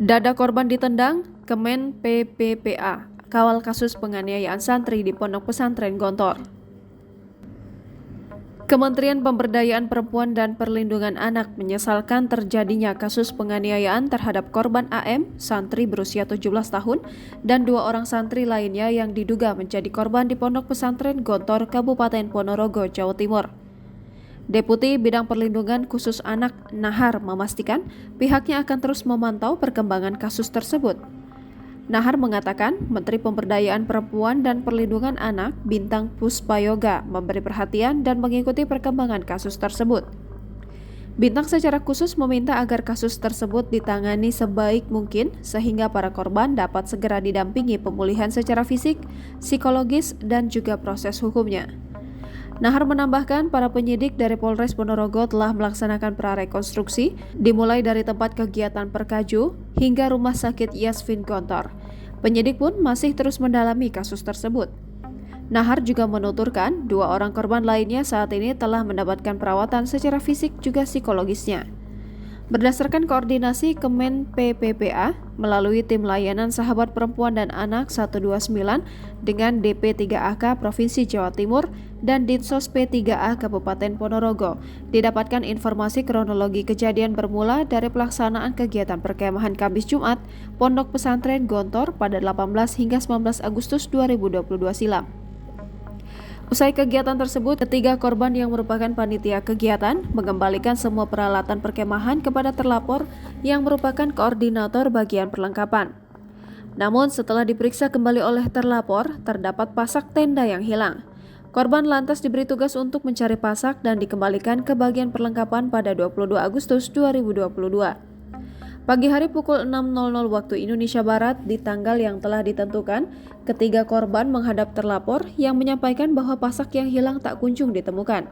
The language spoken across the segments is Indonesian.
Dada korban ditendang, Kemen PPPA kawal kasus penganiayaan santri di Pondok Pesantren Gontor. Kementerian Pemberdayaan Perempuan dan Perlindungan Anak menyesalkan terjadinya kasus penganiayaan terhadap korban AM, santri berusia 17 tahun, dan 2 orang santri lainnya yang diduga menjadi korban di Pondok Pesantren Gontor, Kabupaten Ponorogo, Jawa Timur. Deputi Bidang Perlindungan Khusus Anak Nahar memastikan pihaknya akan terus memantau perkembangan kasus tersebut. Nahar mengatakan Menteri Pemberdayaan Perempuan dan Perlindungan Anak Bintang Puspayoga memberi perhatian dan mengikuti perkembangan kasus tersebut. Bintang secara khusus meminta agar kasus tersebut ditangani sebaik mungkin sehingga para korban dapat segera didampingi pemulihan secara fisik, psikologis, dan juga proses hukumnya. Nahar menambahkan para penyidik dari Polres Ponorogo telah melaksanakan prarekonstruksi dimulai dari tempat kegiatan Perkaju hingga Rumah Sakit Yasfin Gontor. Penyidik pun masih terus mendalami kasus tersebut. Nahar juga menuturkan 2 orang korban lainnya saat ini telah mendapatkan perawatan secara fisik juga psikologisnya. Berdasarkan koordinasi Kemen PPPA melalui Tim Layanan Sahabat Perempuan dan Anak 129 dengan DP3AK Provinsi Jawa Timur dan Dinsos P3A Kabupaten Ponorogo, didapatkan informasi kronologi kejadian bermula dari pelaksanaan kegiatan perkemahan Kamis Jumat Pondok Pesantren Gontor pada 18 hingga 19 Agustus 2022 silam. Usai kegiatan tersebut, ketiga korban yang merupakan panitia kegiatan mengembalikan semua peralatan perkemahan kepada terlapor yang merupakan koordinator bagian perlengkapan. Namun setelah diperiksa kembali oleh terlapor, terdapat pasak tenda yang hilang. Korban lantas diberi tugas untuk mencari pasak dan dikembalikan ke bagian perlengkapan pada 22 Agustus 2022. Pagi hari pukul 6.00 waktu Indonesia Barat di tanggal yang telah ditentukan, ketiga korban menghadap terlapor yang menyampaikan bahwa pasak yang hilang tak kunjung ditemukan.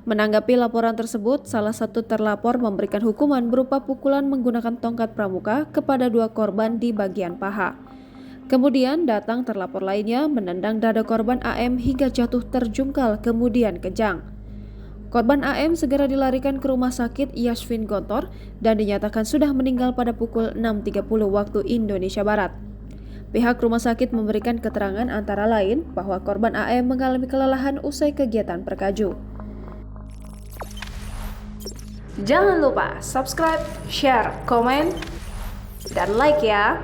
Menanggapi laporan tersebut, salah satu terlapor memberikan hukuman berupa pukulan menggunakan tongkat pramuka kepada 2 korban di bagian paha. Kemudian datang terlapor lainnya menendang dada korban AM hingga jatuh terjungkal kemudian kejang. Korban AM segera dilarikan ke Rumah Sakit Yasfin Gontor dan dinyatakan sudah meninggal pada pukul 6.30 waktu Indonesia Barat. Pihak rumah sakit memberikan keterangan antara lain bahwa korban AM mengalami kelelahan usai kegiatan Perkaju. Jangan lupa subscribe, share, komen, dan like ya!